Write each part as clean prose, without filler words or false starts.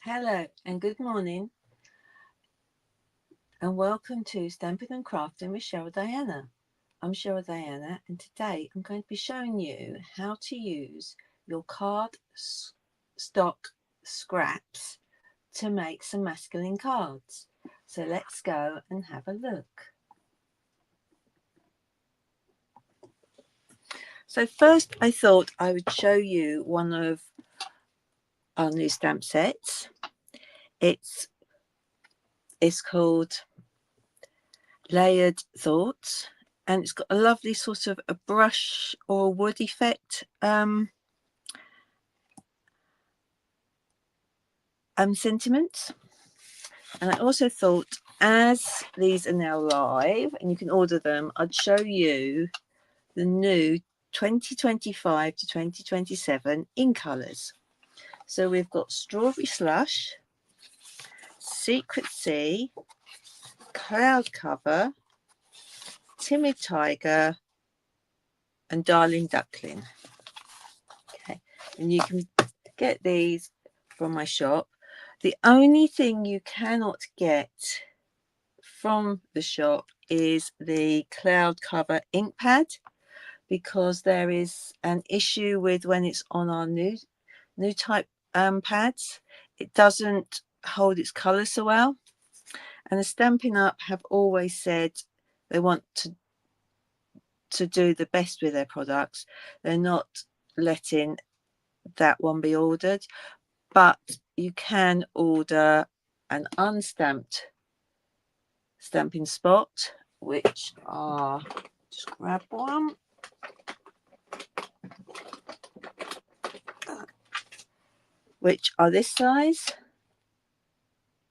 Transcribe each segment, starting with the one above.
Hello and good morning, and welcome to Stamping and Crafting with Cheryl Diana. I'm Cheryl Diana, and today I'm going to be showing you how to use your stock scraps to make some masculine cards. So let's go and have a look. So first I thought I would show you one of our new stamp sets. It's called Layered Thoughts, and it's got a lovely sort of a brush or wood effect sentiments. And I also thought, as these are now live and you can order them, I'd show you the new 2025 to 2027 in colours. So we've got Strawberry Slush, Secret Sea, Cloud Cover, Timid Tiger, and Darling Duckling. Okay, and you can get these from my shop. The only thing you cannot get from the shop is the Cloud Cover ink pad, because there is an issue with when it's on our new type pads. It doesn't hold its colour so well, and the Stampin' Up have always said they want to do the best with their products. They're not letting that one be ordered, but you can order an unstamped Stampin' Spot, which are, just grab one, which are this size,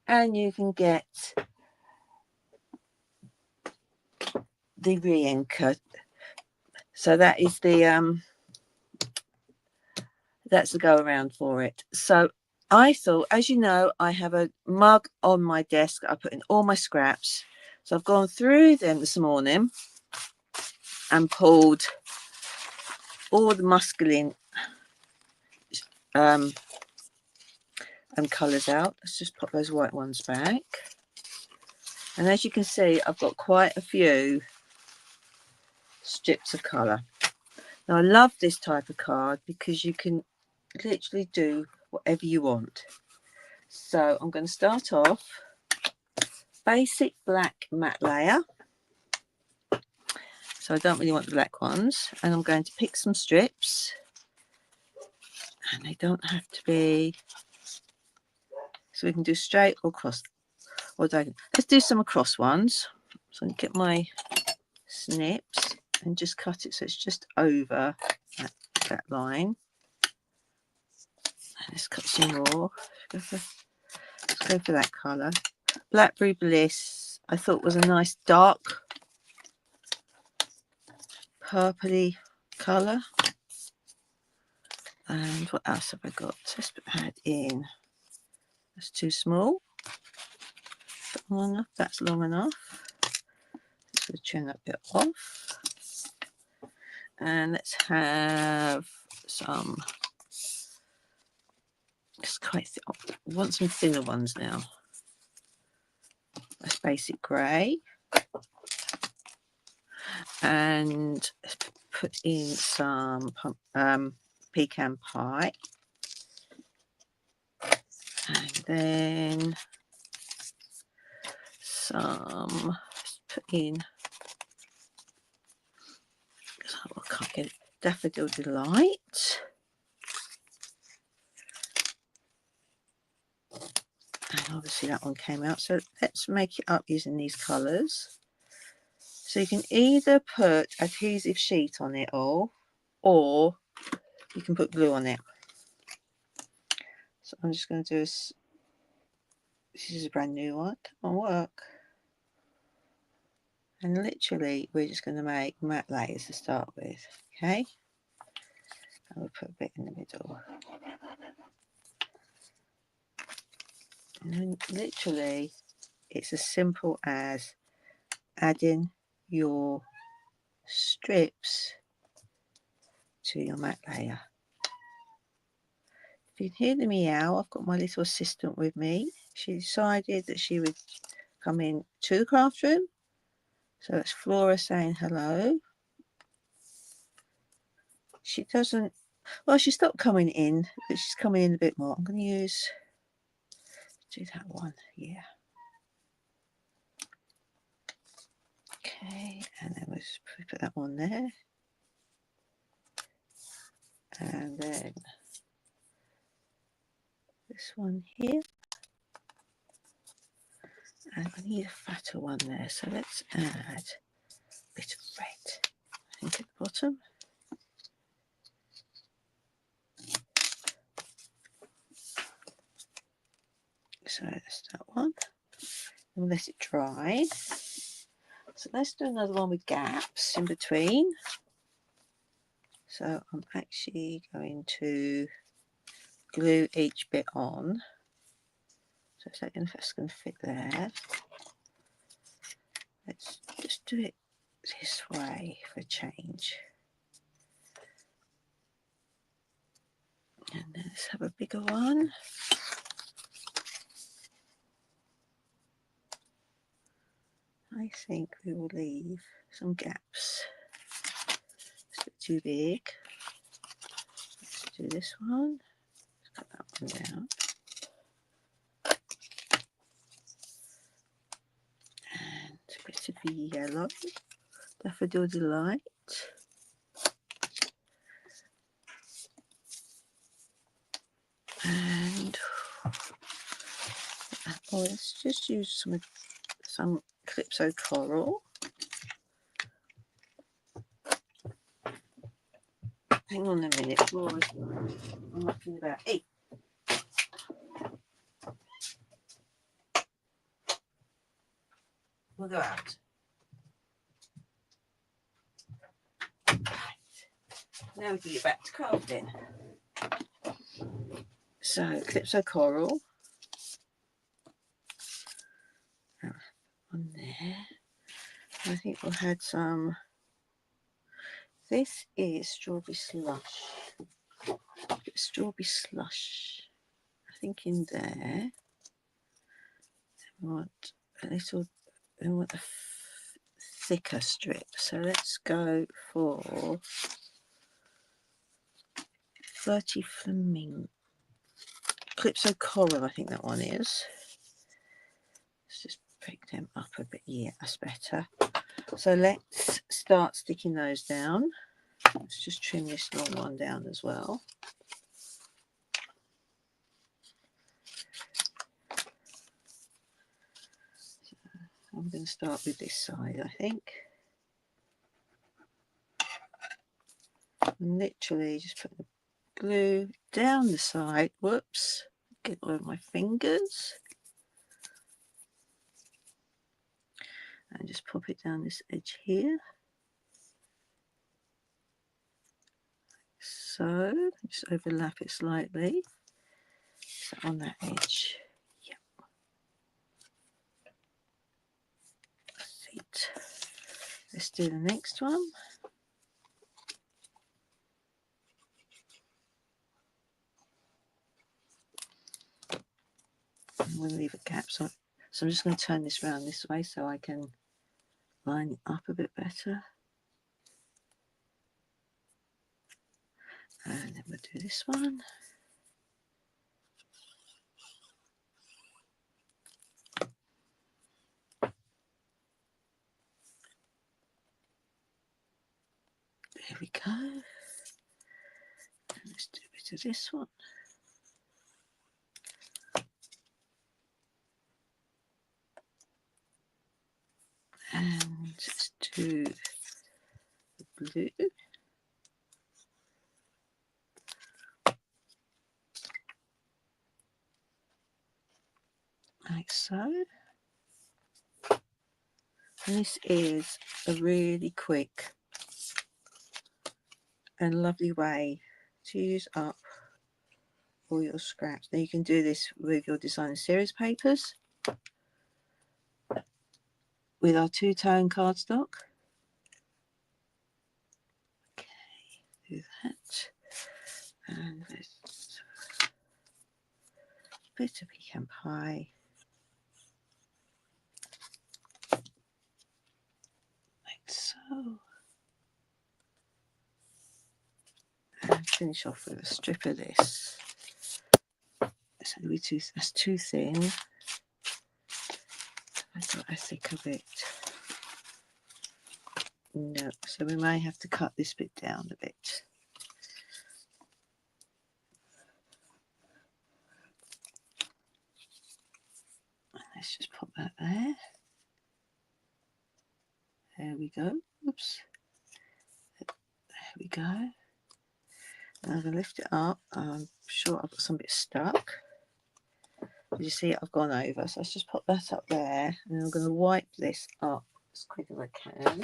and you can get the re-inker. So that is the that's the go around for it. So I thought, as you know, I have a mug on my desk I put in all my scraps. So I've gone through them this morning and pulled all the masculine and colours out. Let's just pop those white ones back. And as you can see, I've got quite a few strips of colour. Now I love this type of card because you can literally do whatever you want. So I'm going to start off basic black matte layer. So I don't really want the black ones, and I'm going to pick some strips, and they don't have to be, so we can do straight or cross or diagonal. Let's do some across ones. So I can get my snips and just cut it so it's just over that line. And let's cut some more. Let's go for that colour. Blackberry Bliss I thought was a nice dark purpley colour. And what else have I got? Let's add in. That's too small. Long enough. That's long enough. Just going to trim that bit off. And let's have some. It's quite. I want some thinner ones now. That's basic grey. And let's put in some pecan pie. And then some, let's put in, I can't get it, Daffodil Delight. And obviously that one came out. So let's make it up using these colours. So you can either put adhesive sheet on it all, or you can put glue on it. So I'm just going to do this. This is a brand new one. Come on, work. And literally we're just going to make matte layers to start with. Okay. And we'll put a bit in the middle. And then literally it's as simple as adding your strips to your matte layer. If you can hear the meow, I've got my little assistant with me. She decided that she would come in to the craft room. So that's Flora saying hello. She doesn't, well, she stopped coming in, but she's coming in a bit more. I'm going to do that one, yeah. Okay, and then we'll just put that one there. And then this one here. And I need a fatter one there, so let's add a bit of red, I think, at the bottom. So that's that one. And we'll let it dry. So let's do another one with gaps in between. So I'm actually going to glue each bit on. So is that going to fit there? Let's just do it this way for a change. And then let's have a bigger one. I think we will leave some gaps. It's a bit too big. Let's do this one. Let's cut that one down. And a bit of the yellow. Daffodil Delight. And let's just use some Calypso Coral. Hang on a minute, Flora's I'm up in about 8. We'll go out. Right. Now we can get back to crafting. So Calypso Coral on there. I think we'll add some. This is strawberry slush. Strawberry slush. I think in there. We want a little. We want a thicker strip. So let's go for 30 Flamingo. Calypso Coral, I think that one is. Let's just pick them up a bit. Yeah, that's better. So let's start sticking those down. Let's just trim this long one down as well. So I'm going to start with this side, I think. And literally just put the glue down the side. Whoops, get all of my fingers. And just pop it down this edge here. So just overlap it slightly. So on that edge. Yep. That's it. Let's do the next one. I'm going to leave a gap. So I'm just going to turn this around this way so I can line it up a bit better. And then we'll do this one. There we go. And let's do a bit of this one. And let's do the blue. Like so. And this is a really quick and lovely way to use up all your scraps. Now you can do this with your designer series papers, with our two-tone cardstock. Okay, do that. And let's bit of pecan pie. Like so. And finish off with a strip of this. That's too thin. I got a thicker bit. No, so we may have to cut this bit down a bit. Let's just pop that there. There we go. Oops. There we go. And I'm going to lift it up. I'm sure I've got some bits stuck. As you see, I've gone over. So let's just pop that up there. And I'm going to wipe this up as quick as I can,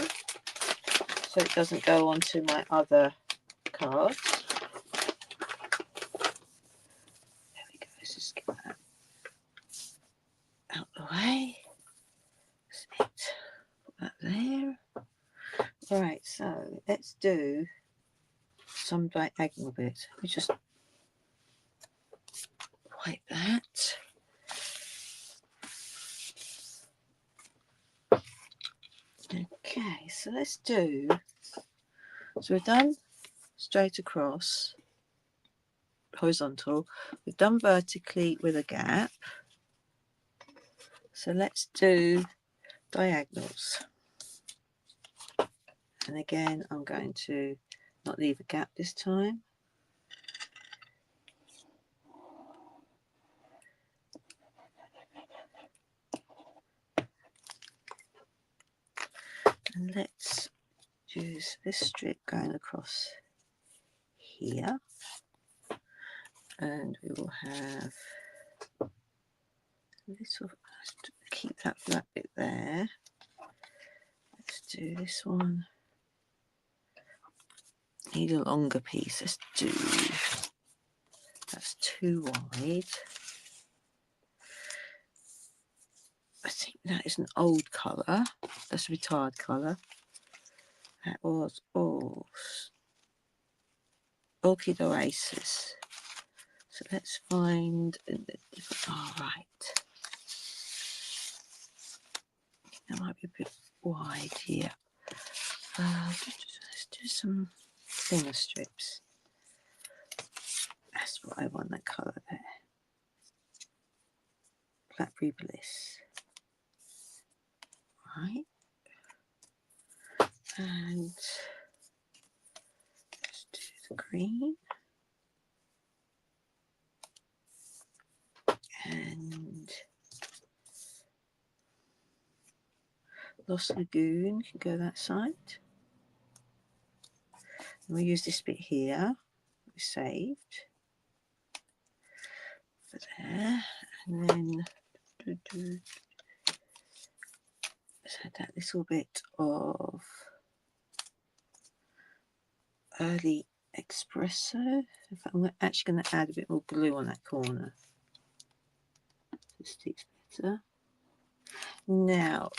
so it doesn't go onto my other cards. There we go. Let's just get that out the way. That's it. Put that there. Right, so let's do some diagonal bits. Let me just wipe that. Okay, so let's do, so we've done straight across, horizontal, we've done vertically with a gap. So let's do diagonals. And again, I'm going to not leave a gap this time. And let's use this strip going across here. And we will have a little, keep that flat bit there. Let's do this one. Need a longer piece. Let's do, that's too wide. I think that is an old colour. That's a retired colour. That was Orchid Oasis. So let's find, all right. That might be a bit wide here. Let's do some thinner strips. That's what I want, that colour there. Blackberry Bliss. Right. And let's do the green. And Lost Lagoon can go that side. And we'll use this bit here we saved for there. And then let's add that little bit of early espresso. In fact, I'm actually going to add a bit more glue on that corner so it sticks better. Now,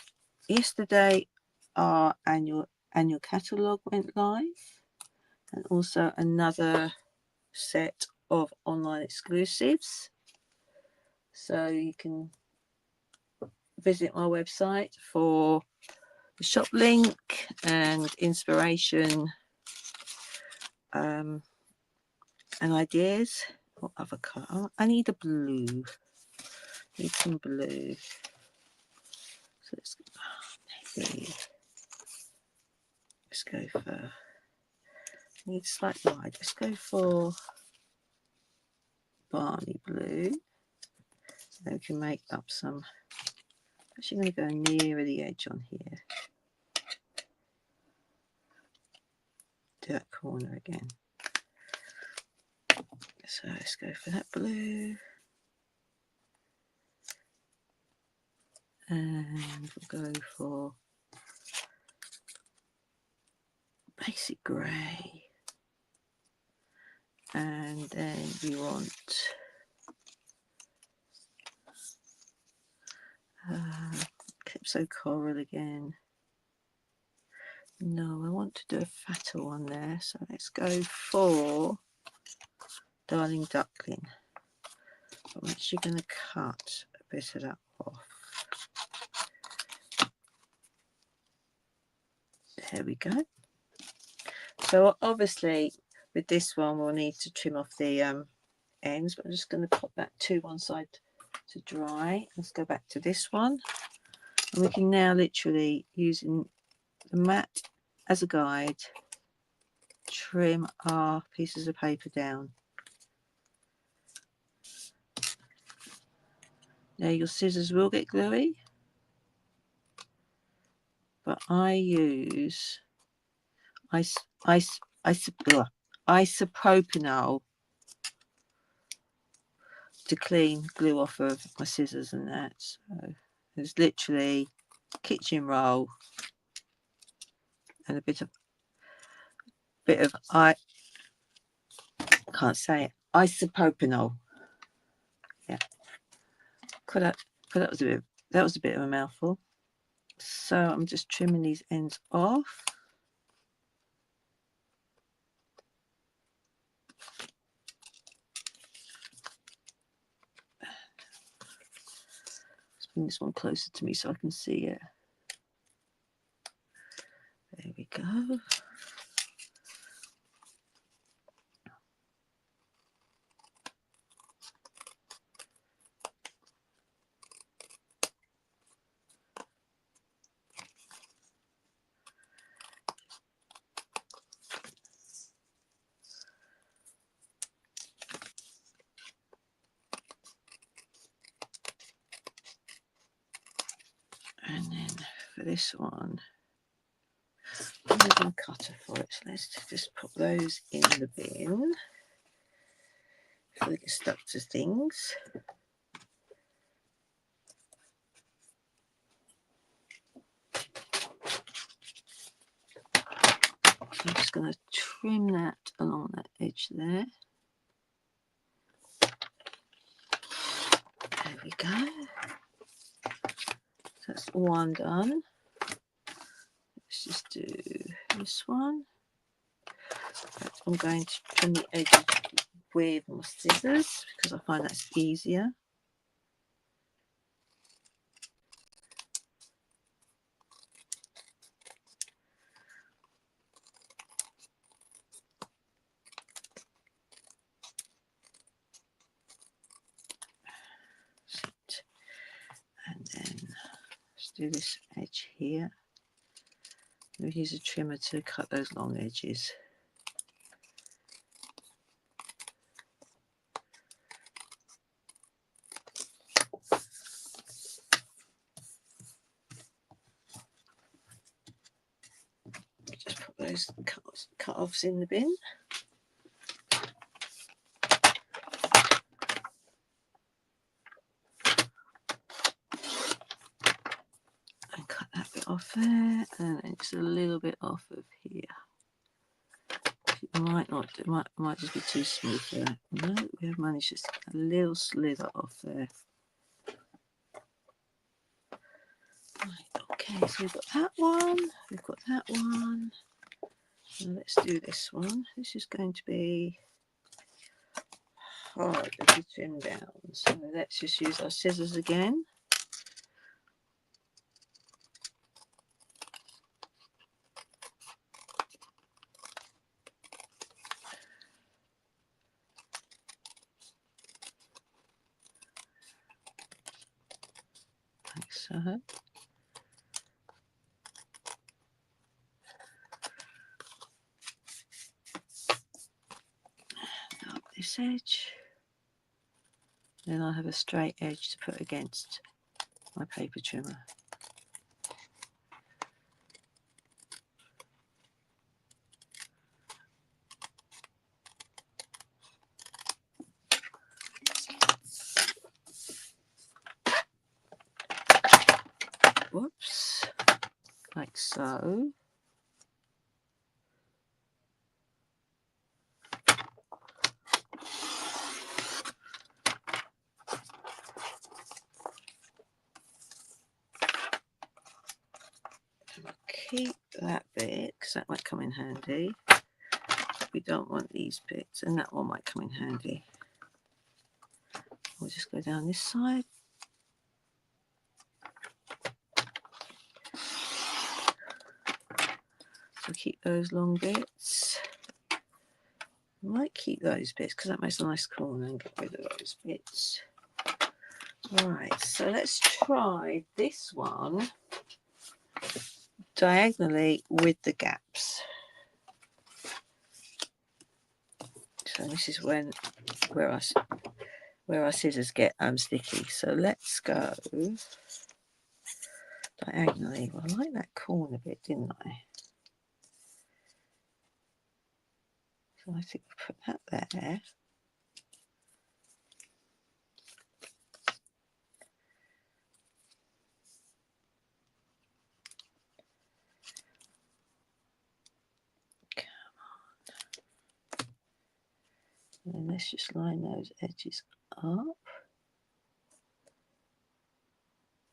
yesterday our annual catalogue went live, and also another set of online exclusives. So you can visit my website for the shop link and inspiration and ideas. What other colour? Oh, I need a blue. Need some blue. So let's go for, need slightly wide. Let's go for Barney blue. So then we can make up some. Actually, I'm going to go nearer the edge on here. Do that corner again. So let's go for that blue. And we'll go for basic grey. And then we want Calypso Coral again. No, I want to do a fatter one there. So let's go for Darling Duckling. I'm actually going to cut a bit of that off. There we go. So obviously with this one we'll need to trim off the ends, but I'm just going to pop that to one side to dry. Let's go back to this one, and we can now literally, using the mat as a guide, trim our pieces of paper down. Now your scissors will get gluey, but I use isopropyl to clean glue off of my scissors and that. So there's literally kitchen roll and a bit of I can't say it, isopropyl. Yeah, that was a bit of a mouthful. So I'm just trimming these ends off. Let's bring this one closer to me so I can see it. There we go. And then for this one, I'm using a cutter for it. So let's just put those in the bin before they get stuck to things. I'm just going to trim that along that edge there. There we go. So that's one done. Let's just do this one. I'm going to trim the edges with my scissors because I find that's easier. And then let's do this edge here. We use a trimmer to cut those long edges. Just put those cut-offs in the bin. And cut that bit off there, and then just a little bit off of here. It might not, it might just be too small for that. No, we have managed just a little slither off there. Right, okay, so we've got that one, we've got that one. Now let's do this one. This is going to be hard to trim down. So let's just use our scissors again. Like so. Up this edge. Then I'll have a straight edge to put against my paper trimmer. Whoops, like so. Keep that bit because that might come in handy. We don't want these bits, and that one might come in handy. we'll just go down this side. So keep those long bits. I might keep those bits because that makes a nice corner, and get rid of those bits. Right, so let's try this one diagonally with the gaps. So this is where our scissors get sticky. So let's go diagonally. Well, I like that corner bit, didn't I? So I think we'll put that there. And then let's just line those edges up.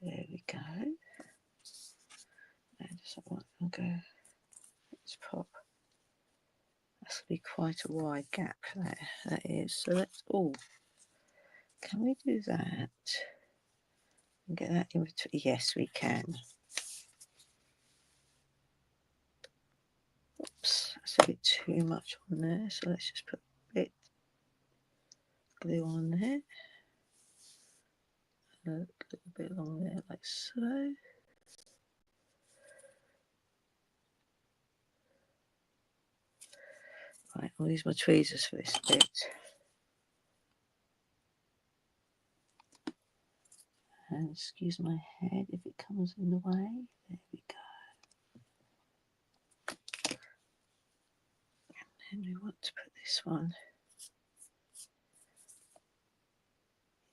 There we go. And just like that, I'll go. Let's pop. That's going to be quite a wide gap there. That is. So let's. Oh, can we do that? And get that in between? Yes, we can. Oops, that's a bit too much on there. So let's just put a bit glue on there. A little bit along there, like so. Right, I'll use my tweezers for this bit. And excuse my head if it comes in the way. There we go. And we want to put this one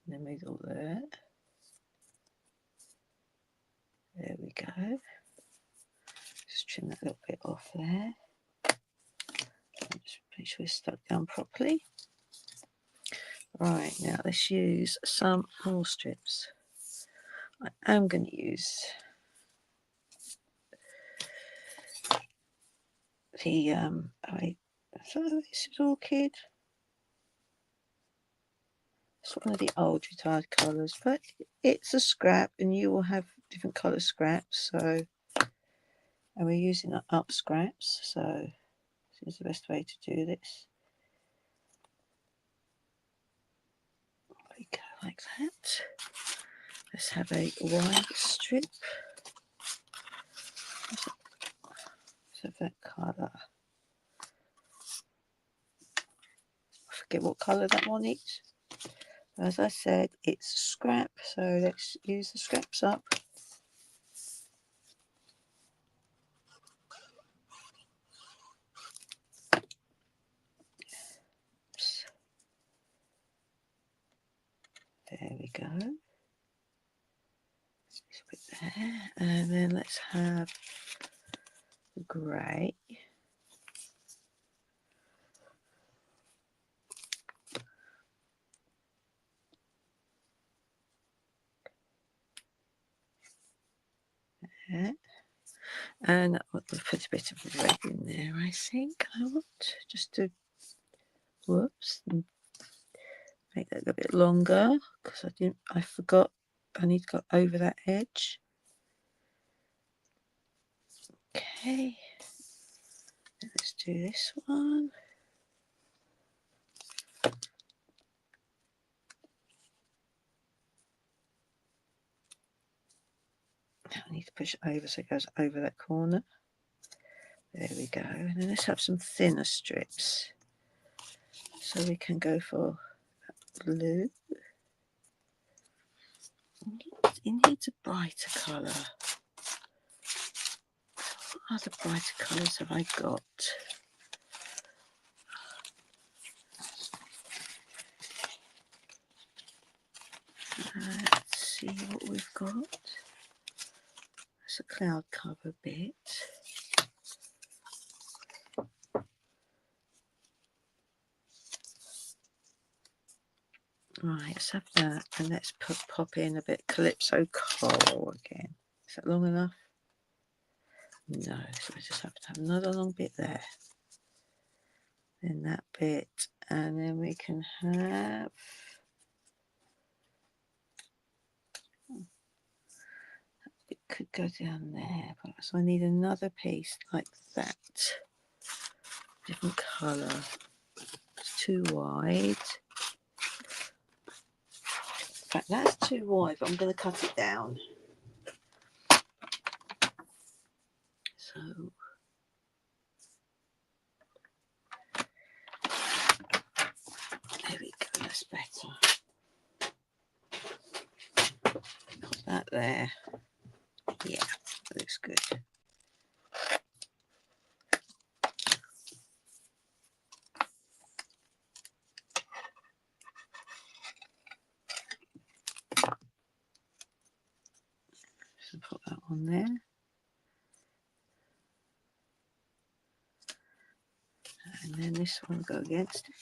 in the middle there. There we go. Just trim that little bit off there. Just make sure it's stuck down properly. Right, now let's use some more strips. I am going to use the so this is Orchid. It's one of the old retired colours, but it's a scrap, and you will have different colour scraps. So, and we're using up scraps, so this is the best way to do this. There we go, like that. Let's have a wide strip. Let's have that colour. I forget what colour that one is. As I said, it's scrap, so let's use the scraps up. Oops. There we go. Let's put there, and then let's have the grey. Yeah. And we'll put a bit of red in there, I think. I want just to, whoops, make that a bit longer because I forgot I need to go over that edge. Okay, let's do this one. Now I need to push it over so it goes over that corner. There we go. And then let's have some thinner strips. So we can go for blue. It needs a brighter colour. What other brighter colours have I got? Let's see what we've got. That's a cloud cover bit. Right, let's have that, and let's pop in a bit Calypso Coral again. Is that long enough? No, so we just have to have another long bit there. Then that bit, and then we can have could go down there, but so I need another piece like that, different colour. It's too wide. In fact, that's too wide, but I'm going to cut it down. So there we go, that's better. Put that there. Yeah, that looks good. So put that on there. And then this one will go against it.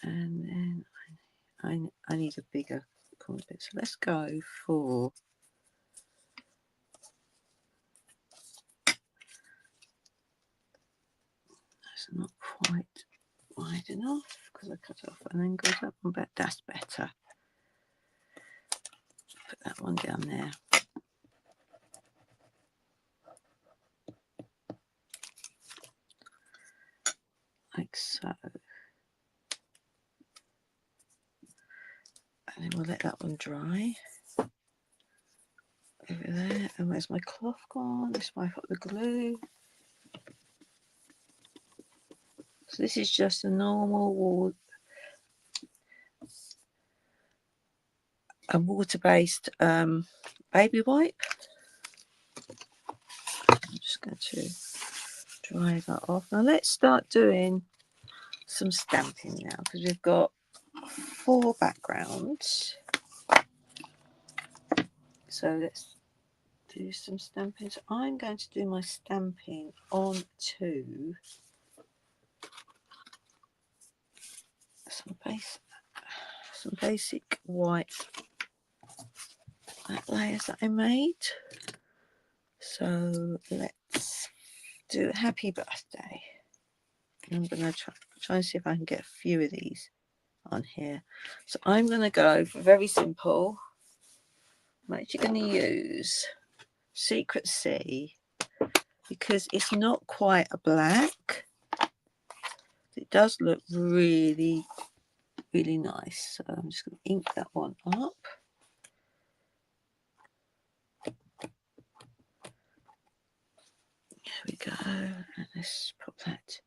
And then I need a bigger corner bit. So let's go for that's not quite wide enough because I cut off and then goes up and back. That's better. Put that one down there. Like so. And then we'll let that one dry. Over there. And where's my cloth gone? This is why I put the glue. So this is just a normal water-based baby wipe. I'm just going to dry that off. Now let's start doing some stamping now because we've got 4 backgrounds. So let's do some stamping. So I'm going to do my stamping onto some basic white layers that I made. So let's do Happy Birthday. I'm going to try and see if I can get a few of these on here. So I'm going to go for very simple. I'm actually going to use Secret Sea because it's not quite a black. It does look really, really nice. So I'm just going to ink that one up. There we go. And let's put that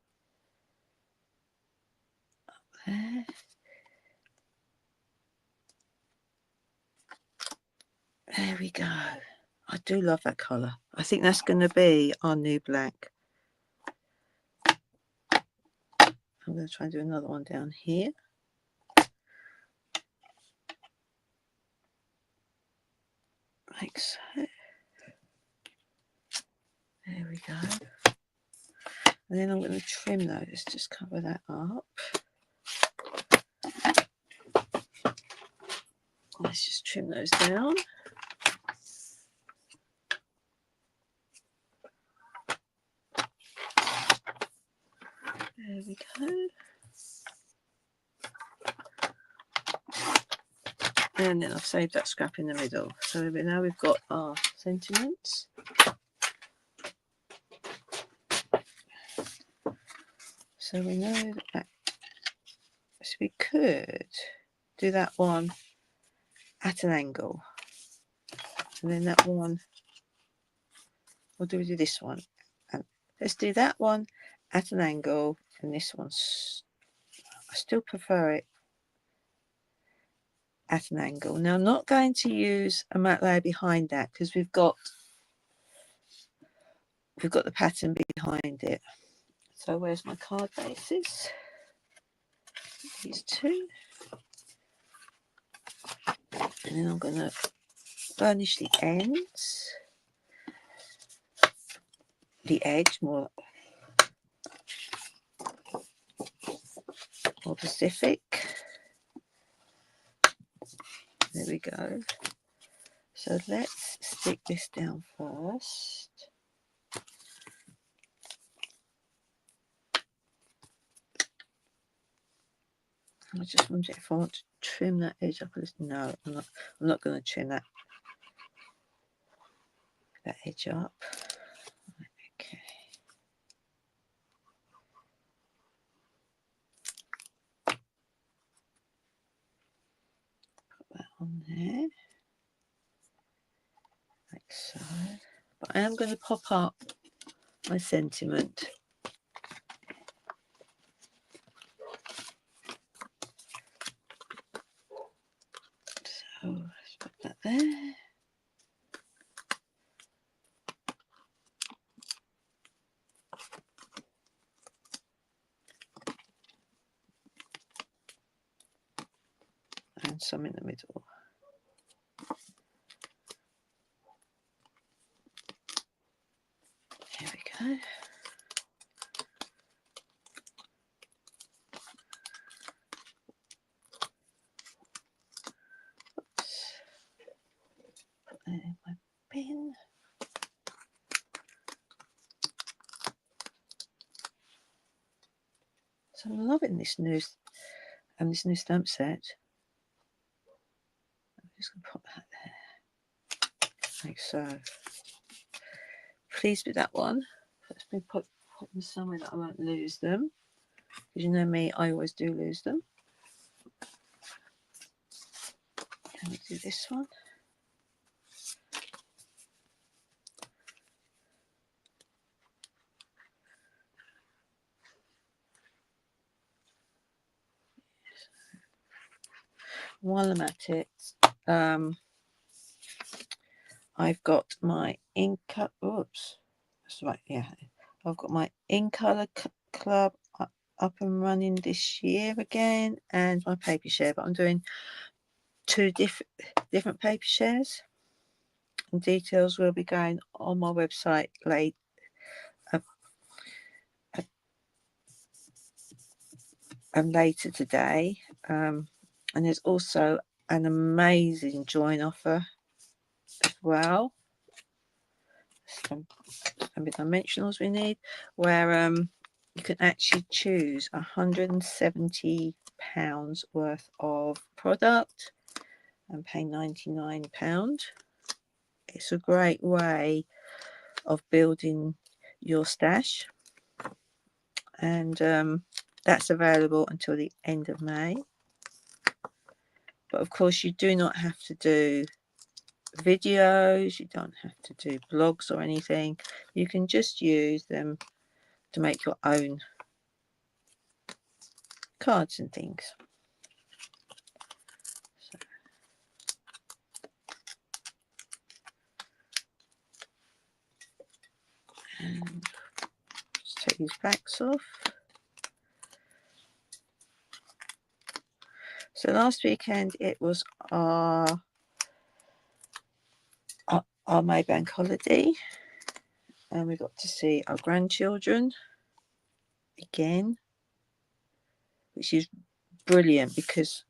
up there. There we go. I do love that colour. I think that's going to be our new black. I'm going to try and do another one down here. Like so. There we go. And then I'm going to trim those, just cover that up. Let's just trim those down. There we go. And then I've saved that scrap in the middle. So now we've got our sentiments. So we know that so we could do that one at an angle. And then that one, or do we do this one? And let's do that one at an angle, and this one's, I still prefer it at an angle. Now I'm not going to use a matte layer behind that because we've got the pattern behind it. So where's my card bases? These 2. And then I'm going to burnish the ends, the edge more Pacific. There we go. So let's stick this down first. I just wonder if I want to trim that edge up a little. No, I'm not going to trim that edge up. Okay. Put that on there, like so. But I am going to pop up my sentiment. So let's put that there. And some in the middle. There we go. Oops. Put that in my bin. So I'm loving this new stamp set. I'm just going to put that there, like so. Pleased with that one. Let's be put them somewhere that I won't lose them. Because you know me, I always do lose them. Let me do this one. While I'm at it, I've got my Incolor. Oops, that's right. Yeah, I've got my Incolor Club up and running this year again, and my paper share. But I'm doing two different paper shares, and details will be going on my website later. Later today, and there's also an amazing join offer as well. Some dimensionals we need, where you can actually choose £170 worth of product and pay £99. It's a great way of building your stash, and that's available until the end of May. But of course you do not have to do videos, you don't have to do blogs or anything. You can just use them to make your own cards and things. So, and just take these backs off. So last weekend it was our May Bank holiday, and we got to see our grandchildren again, which is brilliant because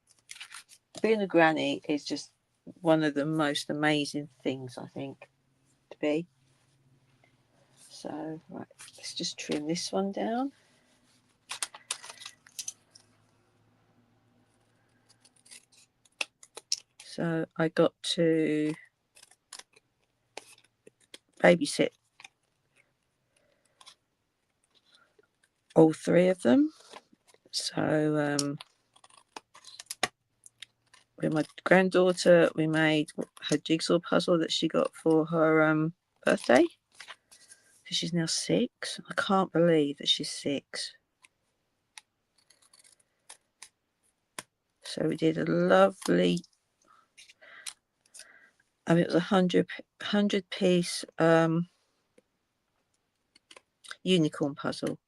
being a granny is just one of the most amazing things, I think, to be. So right, let's just trim this one down. So I got to babysit all three of them. So with my granddaughter, we made her jigsaw puzzle that she got for her birthday. She's now 6. I can't believe that she's 6. So we did a lovely, it was a 100 piece unicorn puzzle,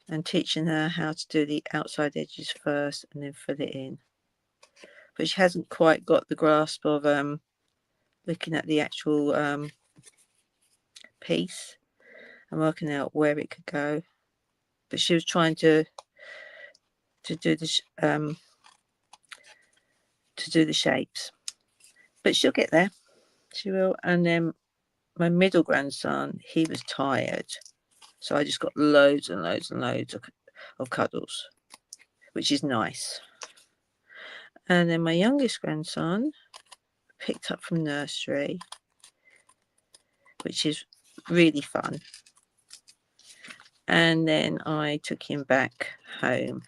and teaching her how to do the outside edges first and then fill it in. But she hasn't quite got the grasp of looking at the actual piece and working out where it could go. But she was trying to do the shapes. but she'll get there. She will. And then my middle grandson, he was tired, so I just got loads and loads and loads of cuddles, which is nice. And then my youngest grandson picked up from nursery, which is really fun. And then I took him back home,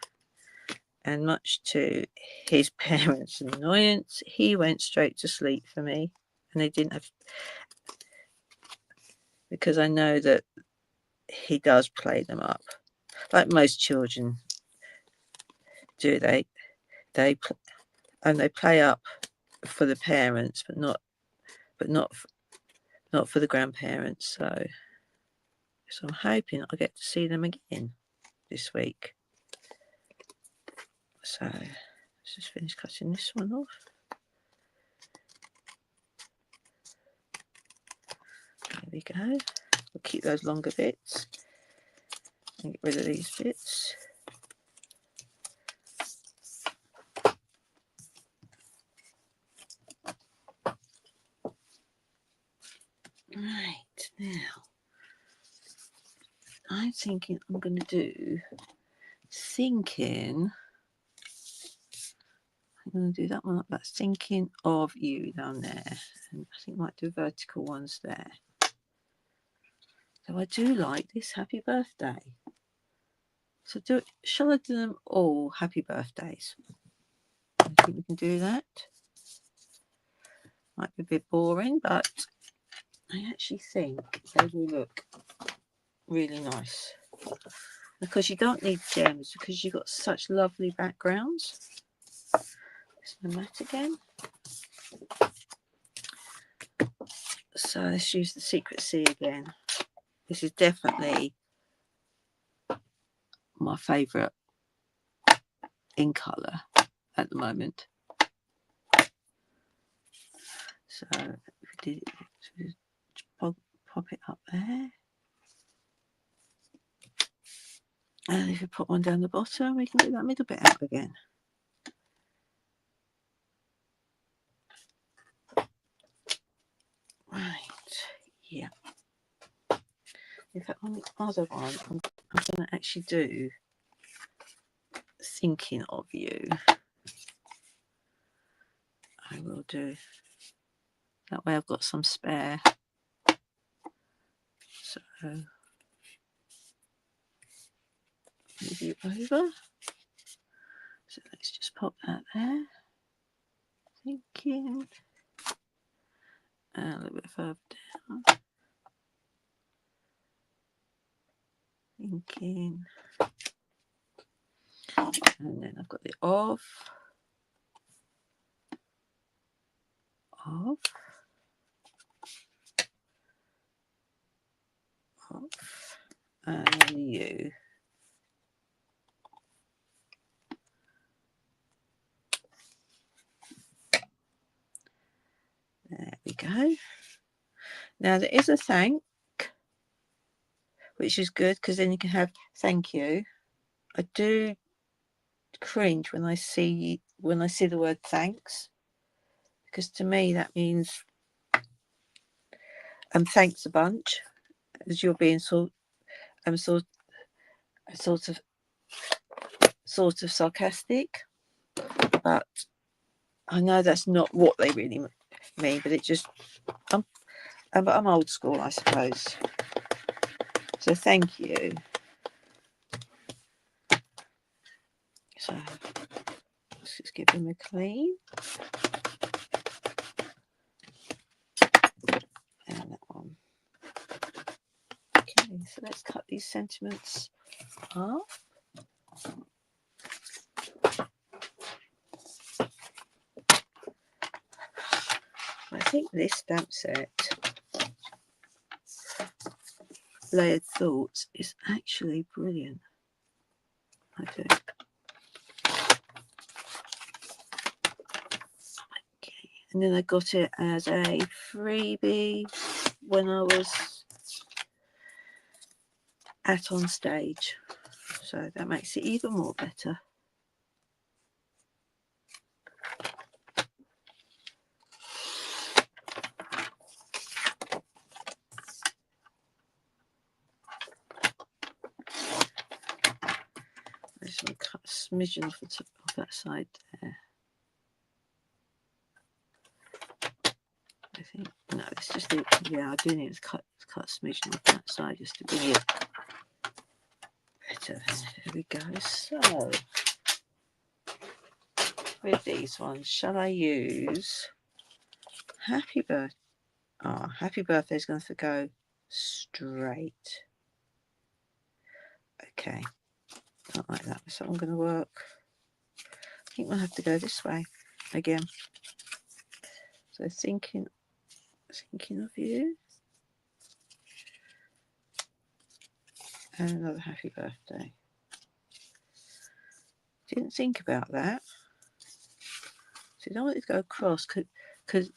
and much to his parents' annoyance, he went straight to sleep for me. And they didn't have, because I know that he does play them up, like most children do. They play up for the parents, but not for the grandparents. So I'm hoping I'll get to see them again this week. So let's just finish cutting this one off. There we go. We'll keep those longer bits and get rid of these bits. Right, now I'm thinking I'm going to do thinking. I'm going to do that one up, that's thinking of you down there. And I think I might do vertical ones there. So I do like this happy birthday. So shall I do them all happy birthdays? I think we can do that. Might be a bit boring, but I actually think they will look really nice. Because you don't need gems, because you've got such lovely backgrounds. There's my mat again. So let's use the Secret Sea again. This is definitely my favourite in colour at the moment. So if we did pop it up there. And if you put one down the bottom, we can get that middle bit out again. Right, yeah. In fact, on the other one, I'm going to actually do thinking of you. I will do. That way I've got some spare. So, move you over. So let's just pop that there. Thinking. And a little bit further down. Thinking. And then I've got the of. Of. Of. And then you. There we go. Now there is a thank, which is good because then you can have thank you. I do cringe when I see the word thanks, because to me that means thanks a bunch, as you're being sort of sarcastic, but I know that's not what they really mean. But it just but I'm old school, I suppose. So thank you. So let's just give them a clean. And that one. Okay, so let's cut these sentiments off. I think this stamp set, Layered Thoughts, is actually brilliant. I do. Okay, and then I got it as a freebie when I was at On Stage, so that makes it even more better. smidgen off the top of that side there. I think no, it's just yeah. I do need to cut a smidgen off that side just to bring it better. There we go. So with these ones, shall I use Happy Birthday? Oh, Happy Birthday is going to go straight. Okay, not like that. Is that one going to work? I think we'll have to go this way again. So thinking of you. And another Happy Birthday. Didn't think about that. So you don't want it to go across because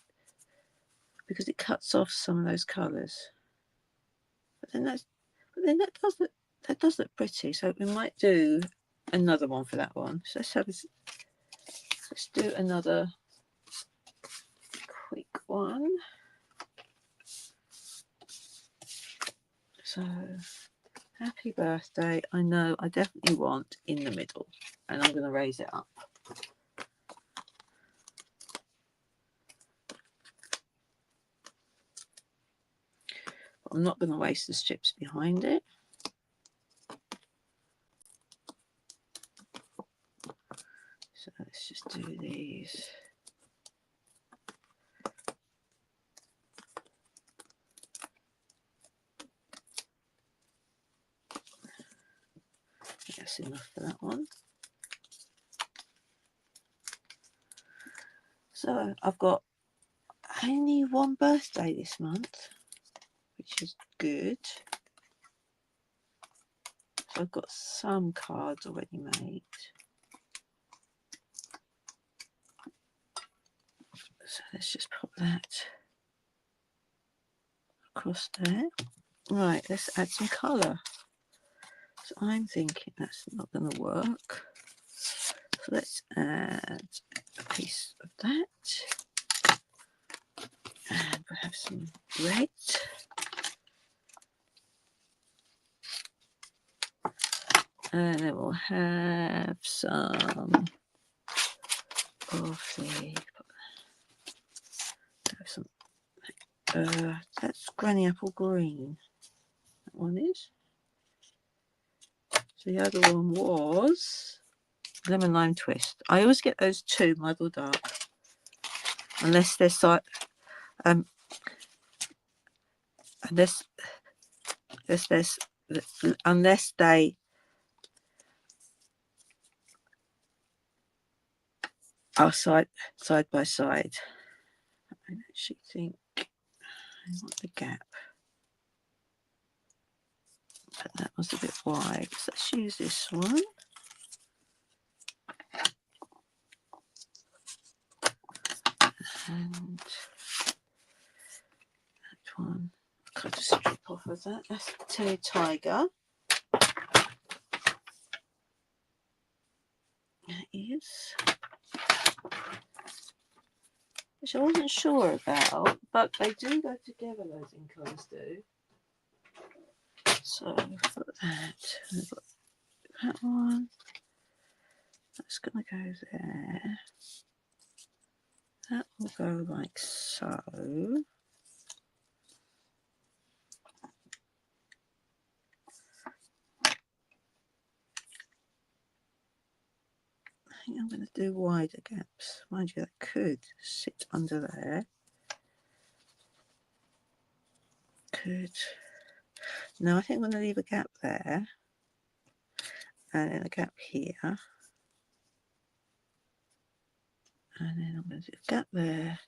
it cuts off some of those colours. But then that does look pretty. So we might do another one for that one. So let's do another quick one. So Happy Birthday. I know I definitely want in the middle, and I'm going to raise it up. But I'm not going to waste the strips behind it. So let's just do these. That's enough for that one. So I've got only one birthday this month, which is good. So I've got some cards already made. So let's just pop that across there. Right, let's add some colour. So I'm thinking that's not going to work. So let's add a piece of that. And we'll have some red. And then we'll have some of the that's Granny Apple Green. That one is. So the other one was Lemon Lime Twist. I always get those two muddled up, unless they're unless they are side by side. I actually think I want the gap, but that was a bit wide. So let's use this one. And that one, cut a strip off of that. That's Terry Tiger. That is. Which I wasn't sure about, but they do go together, those ink colours do. So I've got that. I've got that one. That's going to go there. That will go like so. I think I'm going to do wider gaps. Mind you, that could sit under there. Could. No, I think I'm going to leave a gap there. And then a gap here. And then I'm going to do a gap there.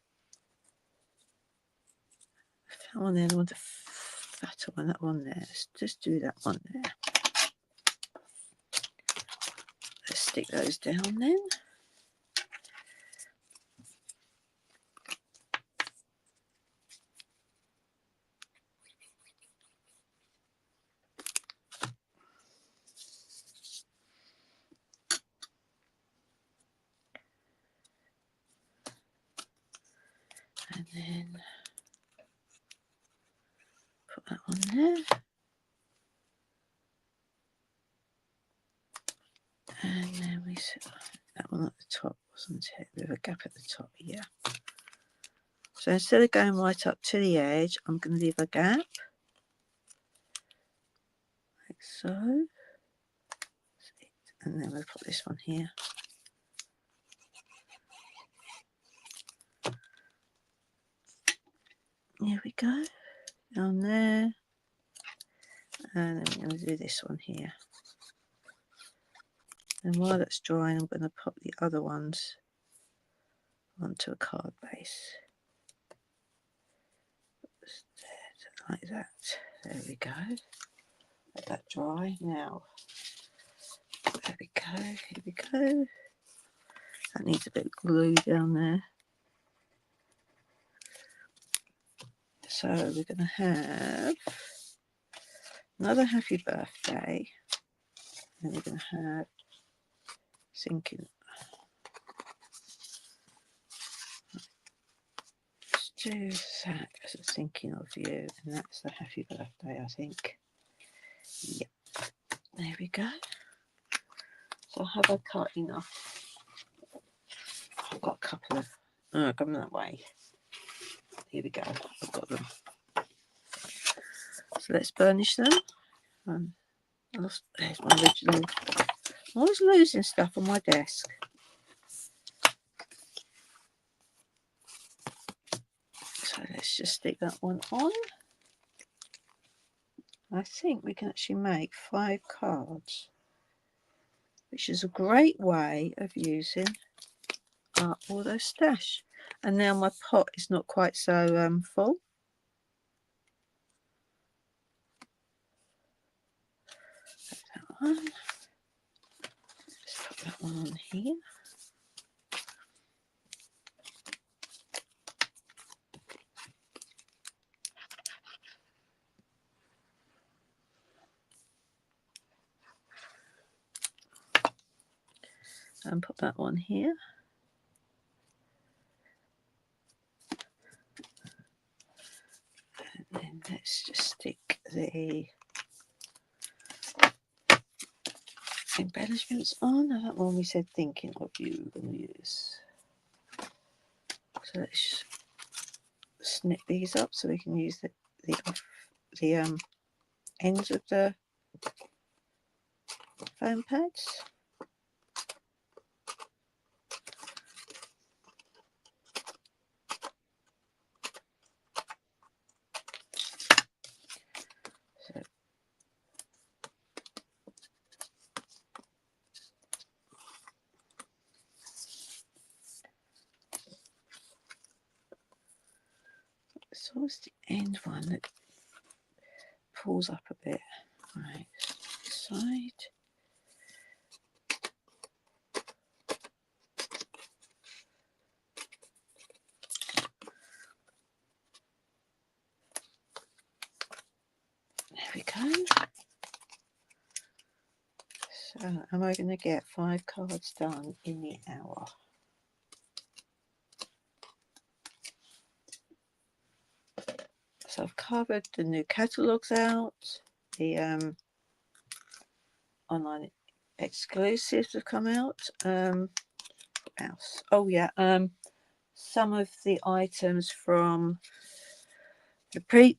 That one there, I want a fatter one, that one there. Let's just do that one there. Let's stick those down then. And then put that on there. And then we onto it with a gap at the top here. So instead of going right up to the edge, I'm going to leave a gap, like so, and then we'll put this one here. Here we go, down there, and then we're going to do this one here. And while that's drying, I'm going to pop the other ones onto a card base. Like that. There we go. Let that dry now. There we go. Here we go. That needs a bit of glue down there. So we're going to have another happy birthday. And we're going to have thinking. Let's do that as a thinking of you. And that's the happy birthday, I think. Yep. There we go. So have I cut enough? I've got a couple of. Oh, I've gone that way. Here we go. I've got them. So let's burnish them. There's my original. I'm always losing stuff on my desk. So let's just stick that one on. I think we can actually make 5 cards, which is a great way of using our auto stash. And now my pot is not quite so full. That one. Let's put that one on here. And put that one here. And then let's just stick the embellishments on. Now that one we said thinking of you we're going to use. So let's snip these up so we can use the ends of the foam pads. So what's the end one that pulls up a bit? Right, side. There we go. So am I going to get 5 cards done in the hour? So I've covered the new catalogues out, the online exclusives have come out. What else? Oh yeah, some of the items from the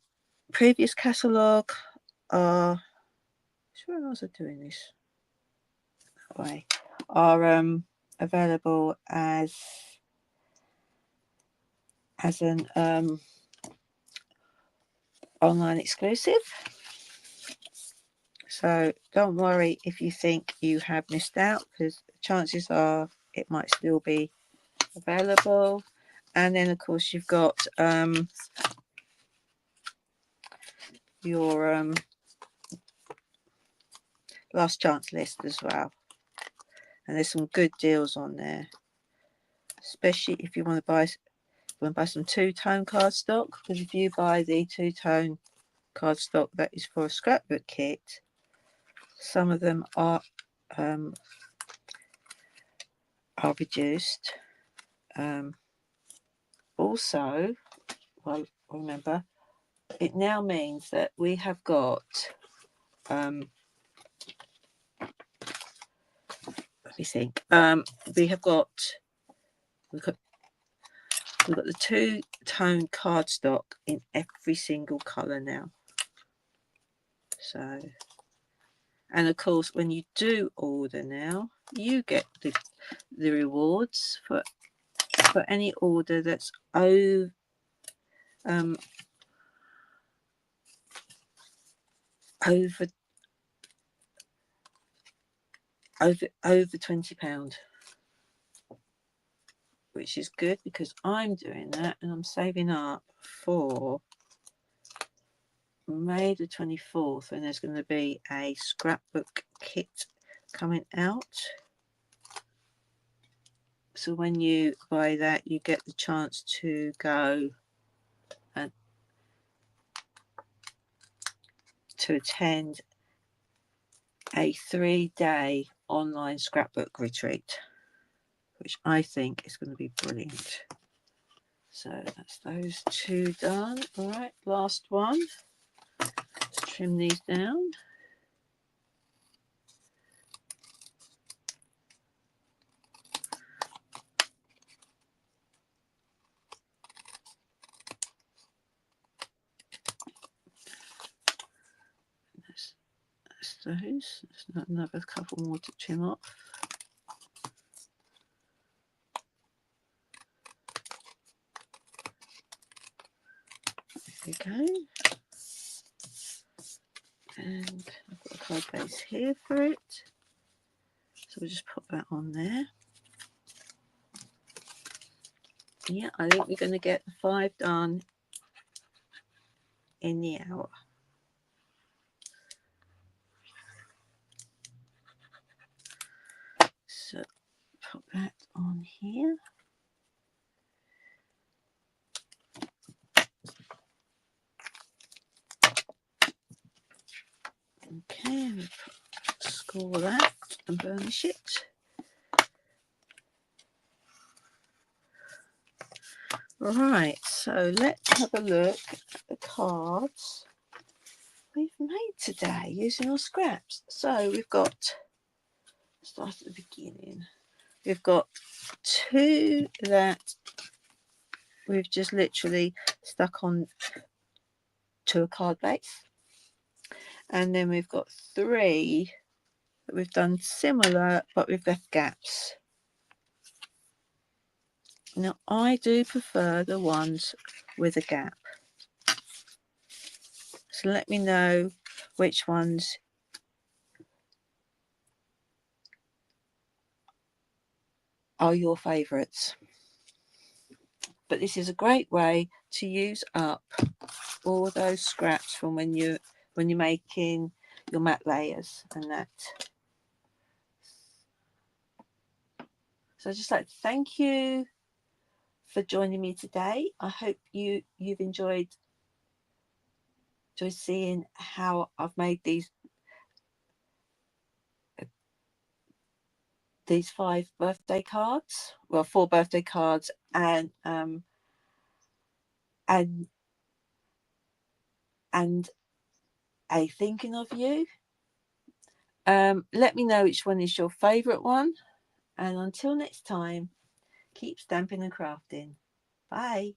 previous catalogue are. Sure, I was doing this that way. Are available as an online exclusive. So don't worry if you think you have missed out, because chances are it might still be available. And then of course you've got your last chance list as well, and there's some good deals on there, especially if you want to buy some two-tone cardstock, because if you buy the two-tone cardstock that is for a scrapbook kit, some of them are reduced. Also, well, remember, it now means that we have got let me think, we have got we've got the two-tone cardstock in every single colour now. So, and of course, when you do order now, you get the rewards for any order that's over over £20, which is good because I'm doing that and I'm saving up for May the 24th, and there's going to be a scrapbook kit coming out. So when you buy that, you get the chance to go and to attend a 3-day online scrapbook retreat, which I think is going to be brilliant. So that's those two done. All right, last one. Let's trim these down. That's those. There's not another couple more to trim off. There we go. And I've got a card base here for it. So we'll just put that on there. Yeah, I think we're going to get the 5 done in the hour. So put that on here. Okay, we score that and burnish it. Right, so let's have a look at the cards we've made today using our scraps. So we've got, start at the beginning, we've got 2 that we've just literally stuck on to a card base, and then we've got 3 that we've done similar but we've left gaps. Now I do prefer the ones with a gap, so let me know which ones are your favourites. But this is a great way to use up all those scraps from when you're making your mat layers and that. So I'd just like to thank you for joining me today. I hope you've enjoyed seeing how I've made these 5 birthday cards, well, 4 birthday cards, and a thinking of you. Let me know which one is your favorite one, and until next time, keep stamping and crafting. Bye.